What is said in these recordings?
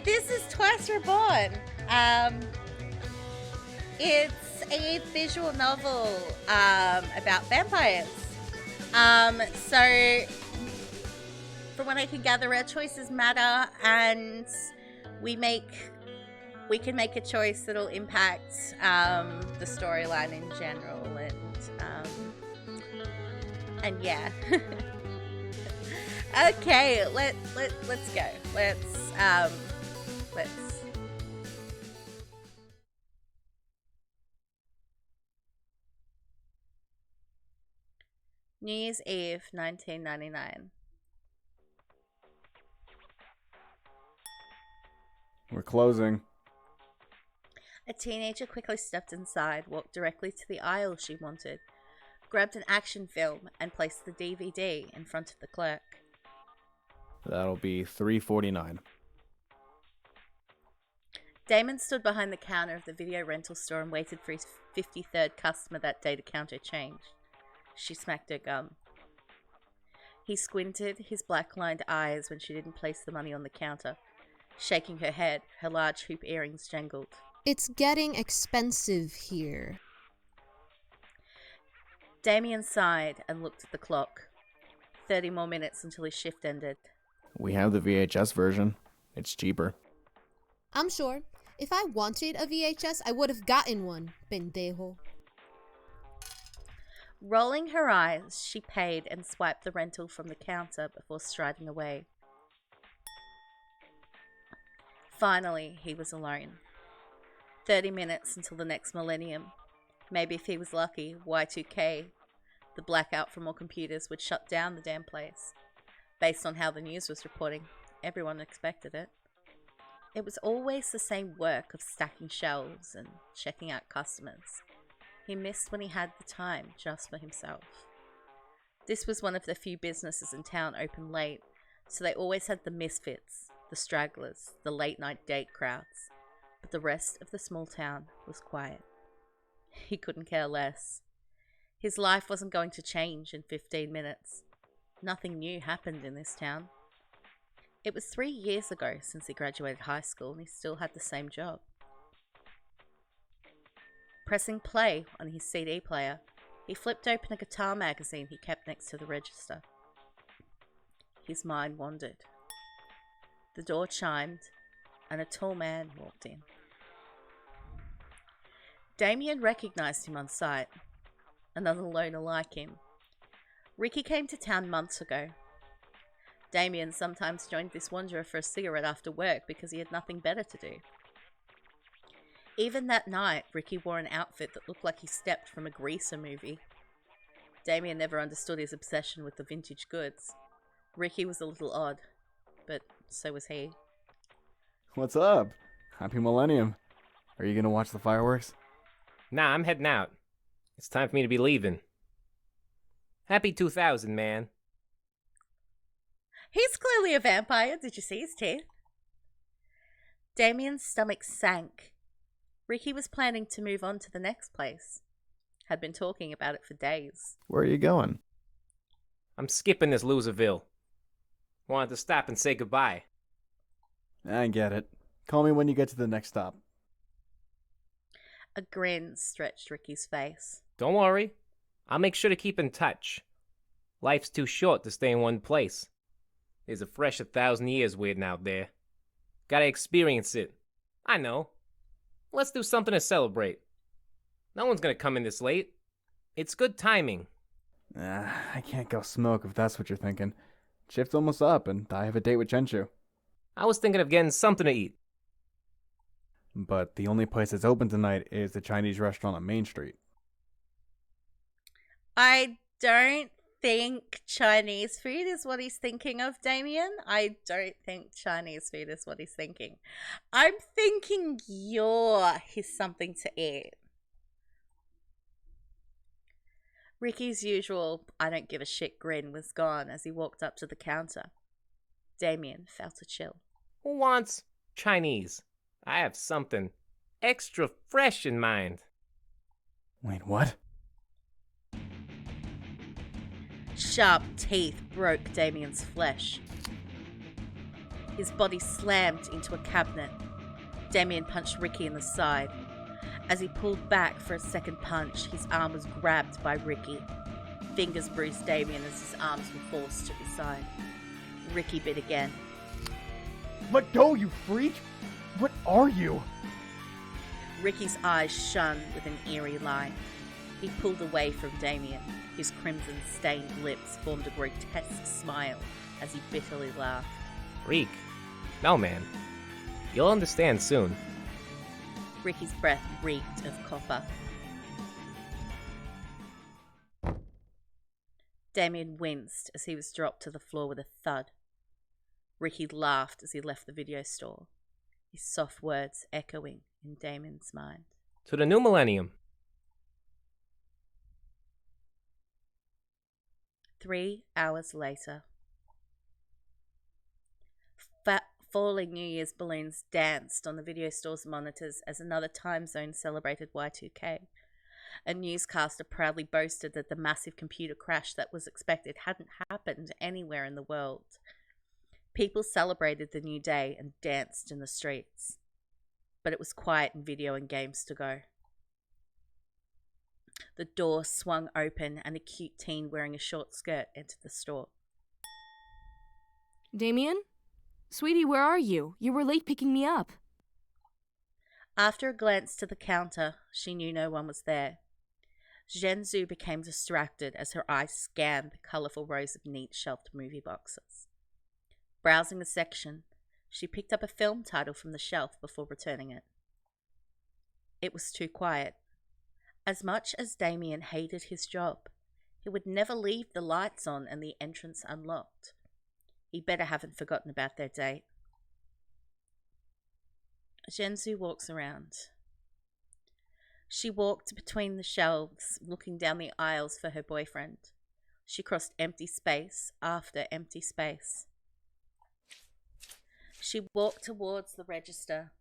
this is Twice Reborn. It's a visual novel about vampires. So from what I can gather, our choices matter, and we can make a choice that'll impact the storyline in general, and yeah. Okay, let's go. Let's. New Year's Eve, 1999. We're closing. A teenager quickly stepped inside, walked directly to the aisle she wanted, grabbed an action film, and placed the DVD in front of the clerk. That'll be $3.49. Damon stood behind the counter of the video rental store and waited for his 53rd customer that day to count her change. She smacked her gum. He squinted his black-lined eyes when she didn't place the money on the counter. Shaking her head, her large hoop earrings jangled. It's getting expensive here. Damien sighed and looked at the clock. 30 more minutes until his shift ended. We have the VHS version. It's cheaper. I'm sure. If I wanted a VHS, I would have gotten one, pendejo. Rolling her eyes, she paid and swiped the rental from the counter before striding away. Finally, he was alone. 30 minutes until the next millennium. Maybe if he was lucky, Y2K, the blackout from all computers, would shut down the damn place. Based on how the news was reporting, everyone expected it. It was always the same work of stacking shelves and checking out customers. He missed when he had the time just for himself. This was one of the few businesses in town open late, so they always had the misfits, the stragglers, the late-night date crowds. But the rest of the small town was quiet. He couldn't care less. His life wasn't going to change in 15 minutes. Nothing new happened in this town. It was 3 years ago since he graduated high school and he still had the same job. Pressing play on his CD player, he flipped open a guitar magazine he kept next to the register. His mind wandered. The door chimed, and a tall man walked in. Damien recognized him on sight. Another loner like him. Ricky came to town months ago. Damien sometimes joined this wanderer for a cigarette after work because he had nothing better to do. Even that night, Ricky wore an outfit that looked like he stepped from a greaser movie. Damien never understood his obsession with the vintage goods. Ricky was a little odd, but so was he. What's up? Happy Millennium. Are you gonna watch the fireworks? Nah, I'm heading out. It's time for me to be leaving. Happy 2000, man. He's clearly a vampire. Did you see his teeth? Damien's stomach sank. Ricky was planning to move on to the next place. Had been talking about it for days. Where are you going? I'm skipping this Loserville. Wanted to stop and say goodbye. I get it. Call me when you get to the next stop. A grin stretched Ricky's face. Don't worry. I'll make sure to keep in touch. Life's too short to stay in one place. There's a fresh 1,000 years waiting out there. Gotta experience it. I know. Let's do something to celebrate. No one's gonna come in this late. It's good timing. I can't go smoke if that's what you're thinking. Shift's almost up, and I have a date with Chenshu. I was thinking of getting something to eat. But the only place that's open tonight is the Chinese restaurant on Main Street. I don't think Chinese food is what he's thinking of, Damien. I don't think Chinese food is what he's thinking. I'm thinking you're his something to eat. Ricky's usual I don't give a shit grin was gone as he walked up to the counter. Damien felt a chill. Who wants Chinese? I have something extra fresh in mind. Wait, what? Sharp teeth broke Damien's flesh. His body slammed into a cabinet. Damien punched Ricky in the side. As he pulled back for a second punch, his arm was grabbed by Ricky. Fingers bruised Damien as his arms were forced to his side. Ricky bit again. Let go, you freak! What are you? Ricky's eyes shone with an eerie light. He pulled away from Damien. His crimson-stained lips formed a grotesque smile as he bitterly laughed. Freak? No, man. You'll understand soon. Ricky's breath reeked of copper. Damien winced as he was dropped to the floor with a thud. Ricky laughed as he left the video store, his soft words echoing in Damien's mind. To the new millennium. 3 hours later. Falling New Year's balloons danced on the video store's monitors as another time zone celebrated Y2K. A newscaster proudly boasted that the massive computer crash that was expected hadn't happened anywhere in the world. People celebrated the new day and danced in the streets. But it was quiet in video and games to go. The door swung open and a cute teen wearing a short skirt entered the store. Damien? Sweetie, where are you? You were late picking me up. After a glance to the counter, she knew no one was there. Zhenzu became distracted as her eyes scanned the colourful rows of neat shelved movie boxes. Browsing the section, she picked up a film title from the shelf before returning it. It was too quiet. As much as Damien hated his job, he would never leave the lights on and the entrance unlocked. He better haven't forgotten about their date. Zhenzu walks around. She walked between the shelves, looking down the aisles for her boyfriend. She crossed empty space after empty space. She walked towards the register.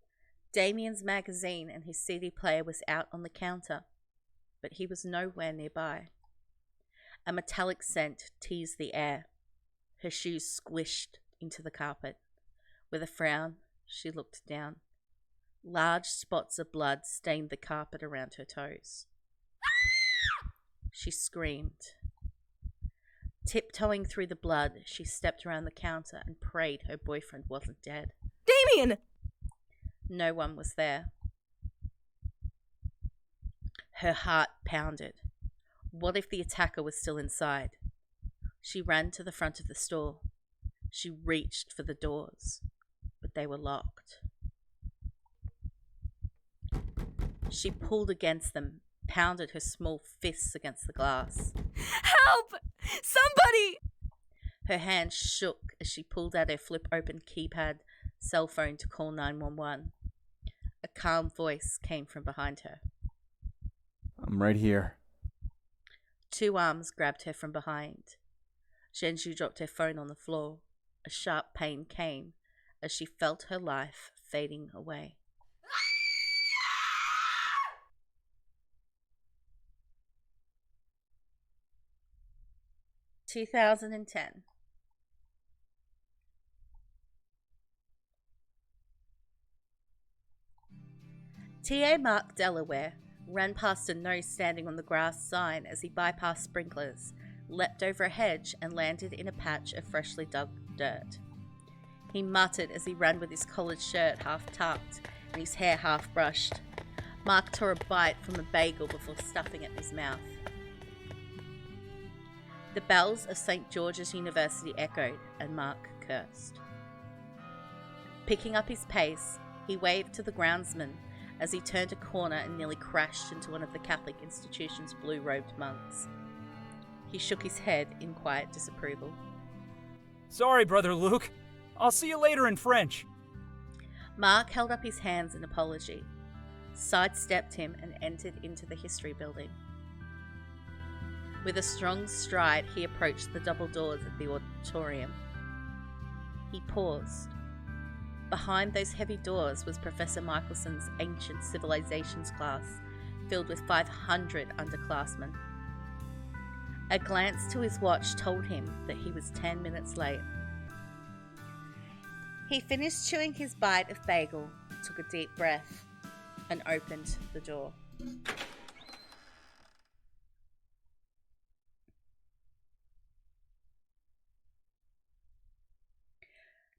Damien's magazine and his CD player was out on the counter, but he was nowhere nearby. A metallic scent teased the air. Her shoes squished into the carpet. With a frown, she looked down. Large spots of blood stained the carpet around her toes. She screamed. Tiptoeing through the blood, she stepped around the counter and prayed her boyfriend wasn't dead. Damien! No one was there. Her heart pounded. What if the attacker was still inside? She ran to the front of the store. She reached for the doors, but they were locked. She pulled against them, pounded her small fists against the glass. Help! Somebody! Her hand shook as she pulled out her flip-open keypad cell phone to call 911. A calm voice came from behind her. I'm right here. 2 arms grabbed her from behind. Zhenju dropped her phone on the floor. A sharp pain came as she felt her life fading away. (2010) T.A. Mark Delaware ran past a no standing on the grass sign as he bypassed sprinklers, leapt over a hedge and landed in a patch of freshly dug dirt. He muttered as he ran with his collared shirt half tucked and his hair half brushed. Mark tore a bite from a bagel before stuffing it in his mouth. The bells of St. George's University echoed, and Mark cursed. Picking up his pace, he waved to the groundsman as he turned a corner and nearly crashed into one of the Catholic institution's blue-robed monks. He shook his head in quiet disapproval. Sorry, Brother Luke. I'll see you later in French. Mark held up his hands in apology, sidestepped him and entered into the history building. With a strong stride, he approached the double doors of the auditorium. He paused. Behind those heavy doors was Professor Michelson's Ancient Civilizations class, filled with 500 underclassmen. A glance to his watch told him that he was 10 minutes late. He finished chewing his bite of bagel, took a deep breath, and opened the door.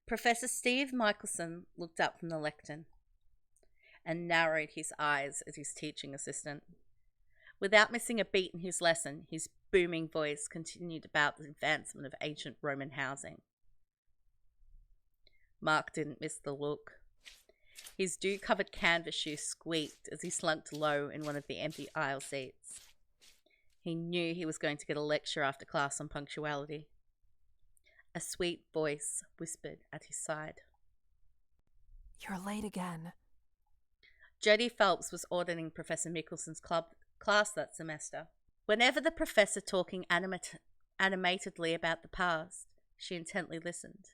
Professor Steve Michelson looked up from the lectern and narrowed his eyes at his teaching assistant. Without missing a beat in his lesson, his booming voice continued about the advancement of ancient Roman housing. Mark didn't miss the look. His dew-covered canvas shoes squeaked as he slunked low in one of the empty aisle seats. He knew he was going to get a lecture after class on punctuality. A sweet voice whispered at his side. You're late again. Jodie Phelps was auditing Professor Mickelson's class that semester. Whenever the professor talking animatedly about the past, she intently listened.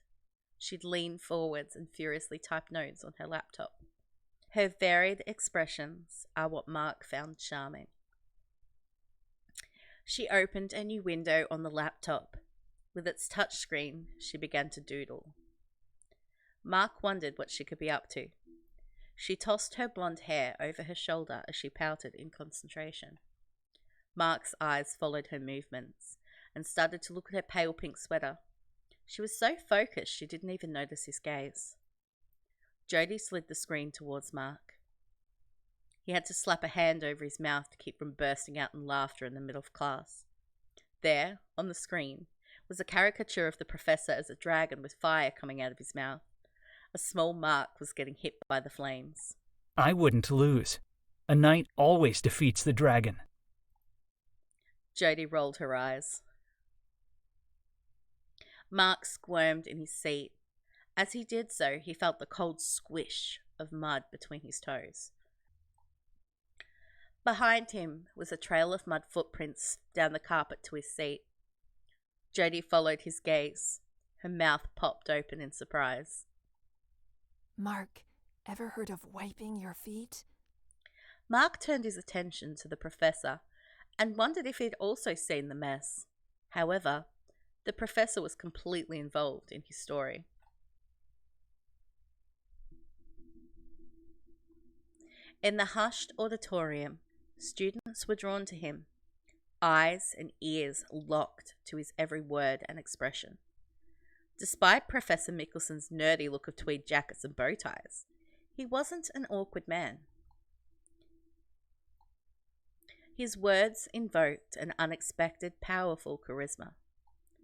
She'd lean forwards and furiously type notes on her laptop. Her varied expressions are what Mark found charming. She opened a new window on the laptop. With its touchscreen, she began to doodle. Mark wondered what she could be up to. She tossed her blonde hair over her shoulder as she pouted in concentration. Mark's eyes followed her movements and started to look at her pale pink sweater. She was so focused she didn't even notice his gaze. Jodie slid the screen towards Mark. He had to slap a hand over his mouth to keep from bursting out in laughter in the middle of class. There, on the screen, was a caricature of the professor as a dragon with fire coming out of his mouth. A small Mark was getting hit by the flames. I wouldn't lose. A knight always defeats the dragon. Jodie rolled her eyes. Mark squirmed in his seat. As he did so, he felt the cold squish of mud between his toes. Behind him was a trail of mud footprints down the carpet to his seat. Jodie followed his gaze. Her mouth popped open in surprise. Mark, ever heard of wiping your feet? Mark turned his attention to the professor and wondered if he'd also seen the mess. However, the professor was completely involved in his story. In the hushed auditorium, students were drawn to him, eyes and ears locked to his every word and expression. Despite Professor Mickelson's nerdy look of tweed jackets and bow ties, he wasn't an awkward man. His words invoked an unexpected, powerful charisma.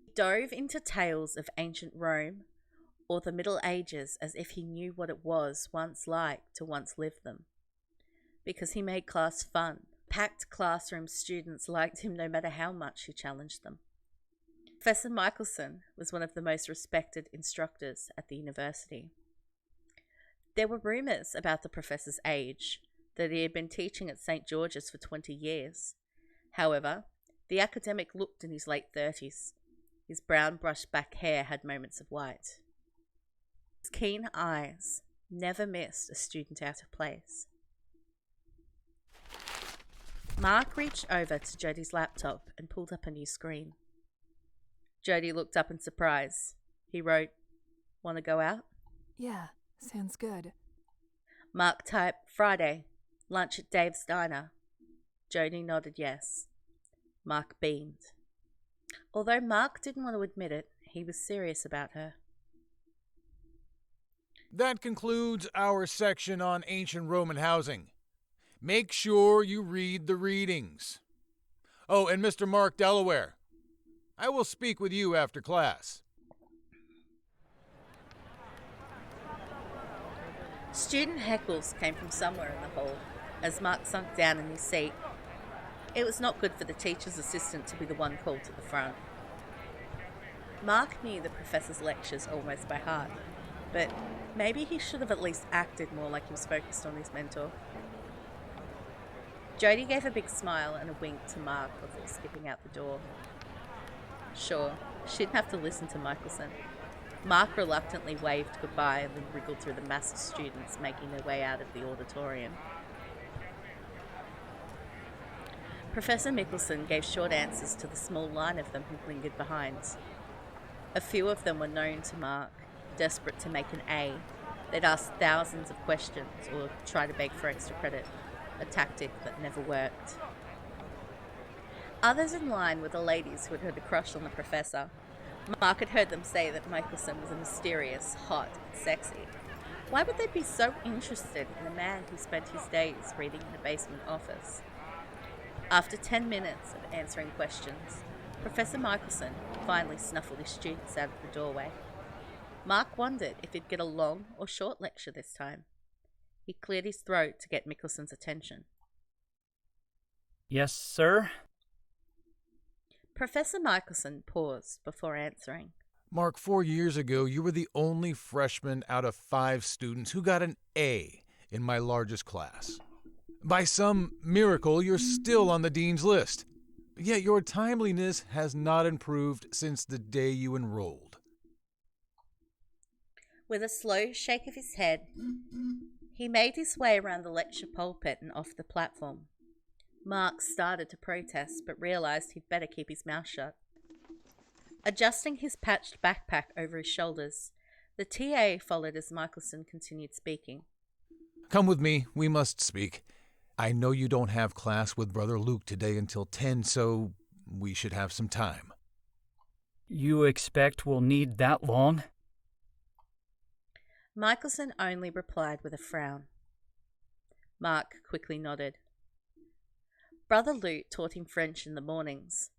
He dove into tales of ancient Rome or the Middle Ages as if he knew what it was once like to once live them. Because he made class fun. Packed classroom students liked him no matter how much he challenged them. Professor Michelson was one of the most respected instructors at the university. There were rumours about the professor's age, that he had been teaching at St. George's for 20 years. However, the academic looked in his late 30s. His brown brushed back hair had moments of white. His keen eyes never missed a student out of place. Mark reached over to Jodie's laptop and pulled up a new screen. Jodie looked up in surprise. He wrote, "Want to go out?" Yeah, sounds good. Mark typed, "Friday, lunch at Dave's Diner." Jodie nodded yes. Mark beamed. Although Mark didn't want to admit it, he was serious about her. That concludes our section on ancient Roman housing. Make sure you read the readings. Oh, and Mr. Mark Delaware, I will speak with you after class. Student heckles came from somewhere in the hall as Mark sunk down in his seat. It was not good for the teacher's assistant to be the one called to the front. Mark knew the professor's lectures almost by heart, but maybe he should have at least acted more like he was focused on his mentor. Jodie gave a big smile and a wink to Mark before skipping out the door. Sure, she didn't have to listen to Michelson. Mark reluctantly waved goodbye and then wriggled through the mass of students making their way out of the auditorium. Professor Michelson gave short answers to the small line of them who lingered behind. A few of them were known to Mark. desperate to make an A. They'd ask thousands of questions or try to beg for extra credit, a tactic that never worked. Others in line were the ladies who had had a crush on the professor. Mark had heard them say that Michelson was a mysterious, hot, and sexy. Why would they be so interested in a man who spent his days reading in a basement office? After 10 minutes of answering questions, Professor Michelson finally snuffled his students out of the doorway. Mark wondered if he'd get a long or short lecture this time. He cleared his throat to get Michelson's attention. Yes, sir? Professor Michelson paused before answering. Mark, 4 years ago, you were the only freshman out of 5 students who got an A in my largest class. By some miracle, you're still on the dean's list. Yet your timeliness has not improved since the day you enrolled. With a slow shake of his head, he made his way around the lecture pulpit and off the platform. Mark started to protest, but realized he'd better keep his mouth shut. Adjusting his patched backpack over his shoulders, the TA followed as Michelson continued speaking. Come with me, we must speak. I know you don't have class with Brother Luke today until 10, so we should have some time. You expect we'll need that long? Michelson only replied with a frown. Mark quickly nodded. Brother Luke taught him French in the mornings.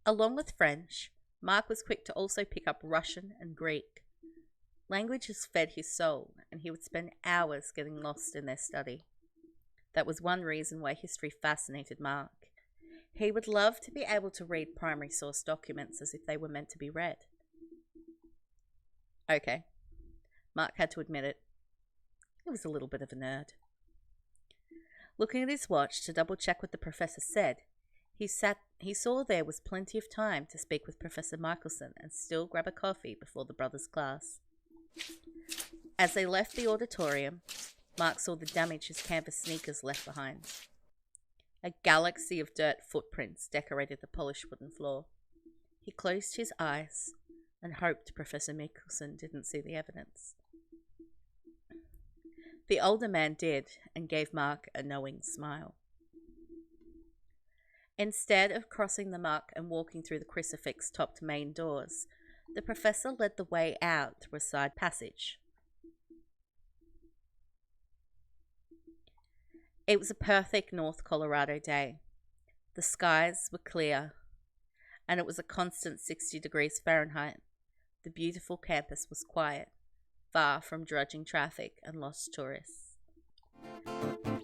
Along with French, Mark was quick to also pick up Russian and Greek. Languages fed his soul, and he would spend hours getting lost in their study. That was one reason why history fascinated Mark. He would love to be able to read primary source documents as if they were meant to be read. Okay, Mark had to admit it. He was a little bit of a nerd. Looking at his watch to double check what the professor said, he saw there was plenty of time to speak with Professor Michelson and still grab a coffee before the brothers' class. As they left the auditorium, Mark saw the damage his canvas sneakers left behind. A galaxy of dirt footprints decorated the polished wooden floor. He closed his eyes and hoped Professor Michelson didn't see the evidence. The older man did, and gave Mark a knowing smile. Instead of crossing the muck and walking through the crucifix-topped main doors, the professor led the way out through a side passage. It was a perfect North Colorado day. The skies were clear, and it was a constant 60 degrees Fahrenheit. The beautiful campus was quiet, far from drudging traffic and lost tourists.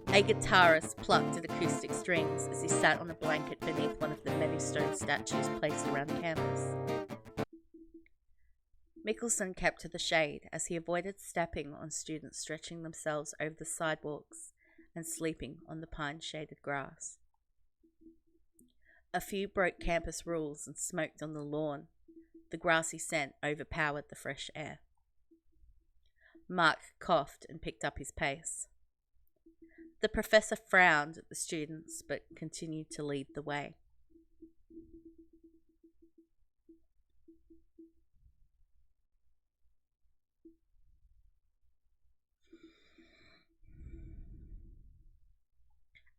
A guitarist plucked at acoustic strings as he sat on a blanket beneath one of the many stone statues placed around the campus. Michelson kept to the shade as he avoided stepping on students stretching themselves over the sidewalks and sleeping on the pine-shaded grass. A few broke campus rules and smoked on the lawn. The grassy scent overpowered the fresh air. Mark coughed and picked up his pace. The professor frowned at the students but continued to lead the way.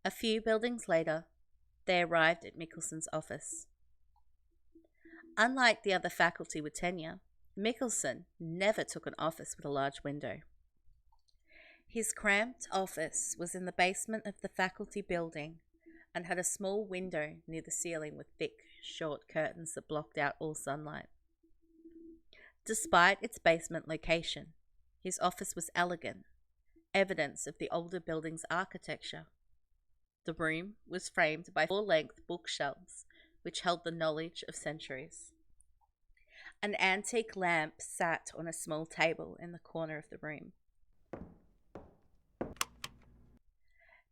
A few buildings later, they arrived at Michelson's office. Unlike the other faculty with tenure, Michelson never took an office with a large window. His cramped office was in the basement of the faculty building and had a small window near the ceiling with thick, short curtains that blocked out all sunlight. Despite its basement location, his office was elegant, evidence of the older building's architecture. The room was framed by full-length bookshelves which held the knowledge of centuries. An antique lamp sat on a small table in the corner of the room.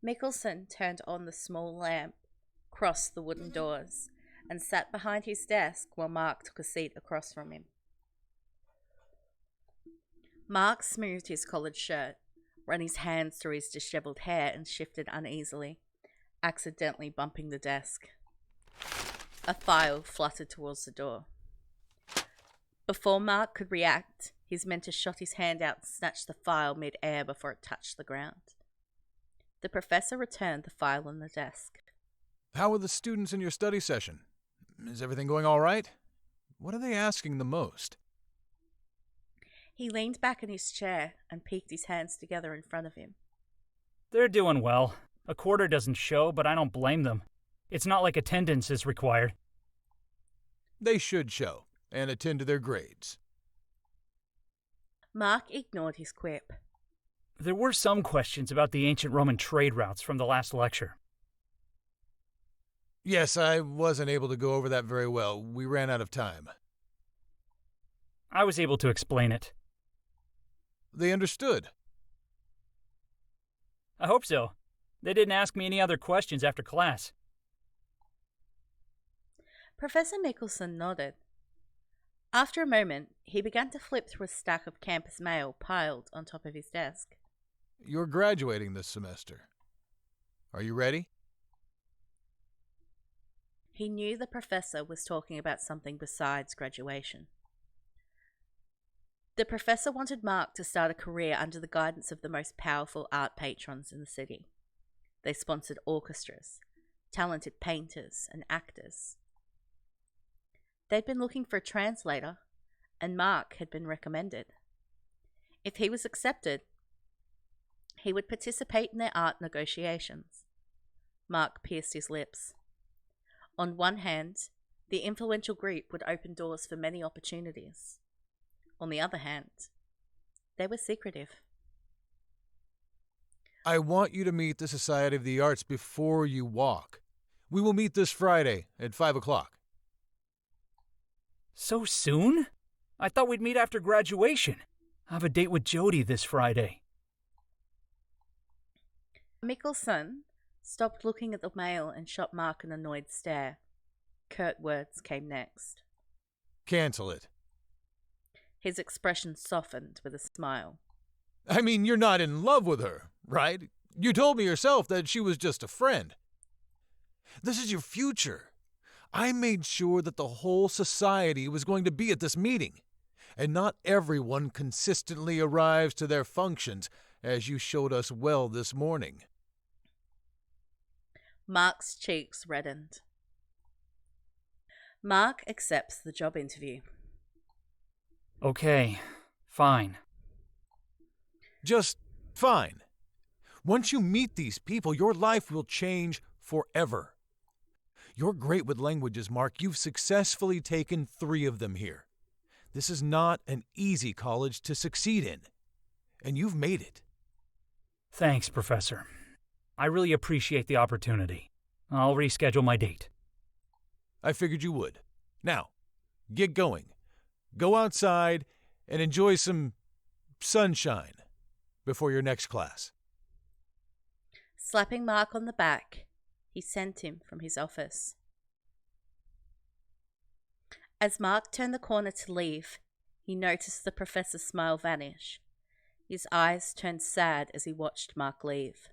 Michelson turned on the small lamp, crossed the wooden doors, and sat behind his desk while Mark took a seat across from him. Mark smoothed his collared shirt, ran his hands through his disheveled hair, and shifted uneasily, accidentally bumping the desk. A file fluttered towards the door. Before Mark could react, His mentor shot his hand out and snatched the file mid-air before it touched the ground. The professor returned the file on the desk. How are the students in your study session? Is everything going all right? What are they asking the most? He leaned back in his chair and peeked his hands together in front of him. They're doing well. A quarter doesn't show, but I don't blame them. It's not like attendance is required. They should show and attend to their grades. Mark ignored his quip. There were some questions about the ancient Roman trade routes from the last lecture. Yes, I wasn't able to go over that very well. We ran out of time. I was able to explain it. They understood. I hope so. They didn't ask me any other questions after class. Professor Mickelson nodded. After a moment, he began to flip through a stack of campus mail piled on top of his desk. You're graduating this semester. Are you ready? He knew the professor was talking about something besides graduation. The professor wanted Mark to start a career under the guidance of the most powerful art patrons in the city. They sponsored orchestras, talented painters, and actors. They'd been looking for a translator, and Mark had been recommended. If he was accepted, he would participate in their art negotiations. Mark pierced his lips. On one hand, the influential group would open doors for many opportunities. On the other hand, they were secretive. I want you to meet the Society of the Arts before you walk. We will meet this Friday at 5 o'clock. So soon? I thought we'd meet after graduation. I have a date with Jody this Friday. Mickelson stopped looking at the mail and shot Mark an annoyed stare. Curt words came next. Cancel it. His expression softened with a smile. I mean, you're not in love with her, right? You told me yourself that she was just a friend. This is your future. I made sure that the whole society was going to be at this meeting, and not everyone consistently arrives to their functions, as you showed us well this morning. Mark's cheeks reddened. Mark accepts the job interview. Okay, fine. Just fine. Once you meet these people, your life will change forever. You're great with languages, Mark. You've successfully taken 3 of them here. This is not an easy college to succeed in, and you've made it. Thanks, Professor. I really appreciate the opportunity. I'll reschedule my date. I figured you would. Now, get going. Go outside and enjoy some sunshine before your next class. Slapping Mark on the back, he sent him from his office. As Mark turned the corner to leave, he noticed the professor's smile vanish. His eyes turned sad as he watched Mark leave.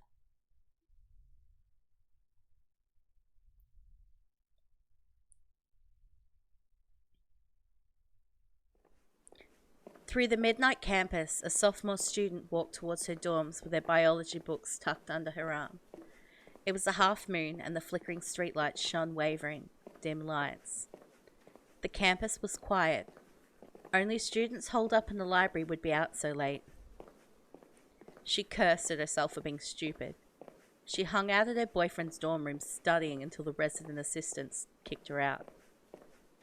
Through the midnight campus, a sophomore student walked towards her dorms with her biology books tucked under her arm. It was a half moon, and the flickering streetlights shone wavering, dim lights. The campus was quiet. Only students holed up in the library would be out so late. She cursed at herself for being stupid. She hung out at her boyfriend's dorm room studying until the resident assistants kicked her out.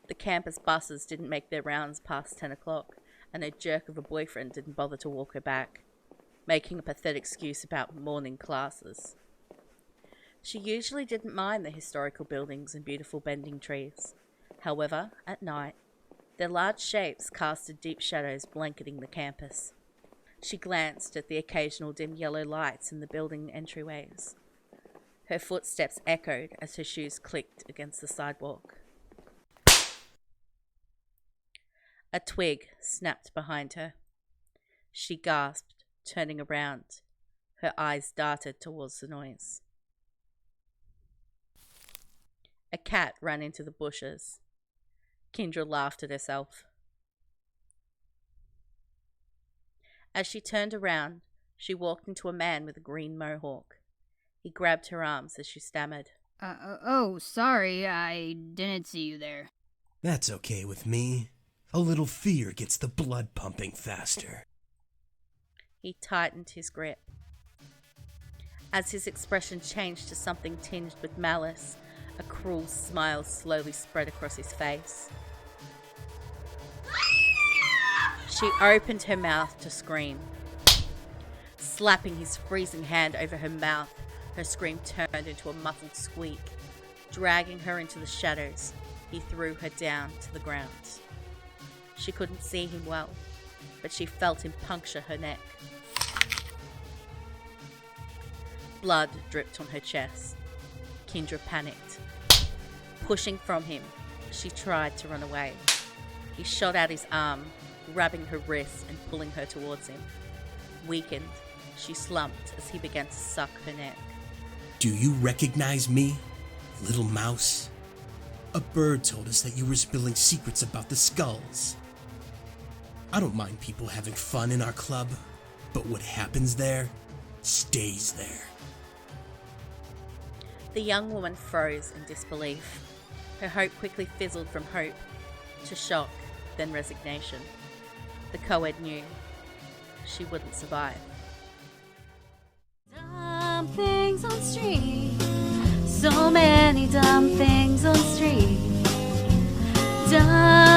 The campus buses didn't make their rounds past 10 o'clock, and her jerk of a boyfriend didn't bother to walk her back, making a pathetic excuse about morning classes. She usually didn't mind the historical buildings and beautiful bending trees. However, at night, their large shapes casted deep shadows blanketing the campus. She glanced at the occasional dim yellow lights in the building entryways. Her footsteps echoed as her shoes clicked against the sidewalk. A twig snapped behind her. She gasped, turning around. Her eyes darted towards the noise. A cat ran into the bushes. Kendra laughed at herself. As she turned around, she walked into a man with a green mohawk. He grabbed her arms as she stammered. Oh, sorry, I didn't see you there. That's okay with me. A little fear gets the blood pumping faster. He tightened his grip. As his expression changed to something tinged with malice, a cruel smile slowly spread across his face. She opened her mouth to scream. Slapping his freezing hand over her mouth, her scream turned into a muffled squeak. Dragging her into the shadows, he threw her down to the ground. She couldn't see him well, but she felt him puncture her neck. Blood dripped on her chest. Kendra panicked. Pushing from him, she tried to run away. He shot out his arm, grabbing her wrist and pulling her towards him. Weakened, she slumped as he began to suck her neck. Do you recognize me, little mouse? A bird told us that you were spilling secrets about the skulls. I don't mind people having fun in our club, but what happens there stays there. The young woman froze in disbelief. Her hope quickly fizzled from hope to shock, then resignation. The co-ed knew she wouldn't survive. Dumb things on street. So many dumb things on street. Dumb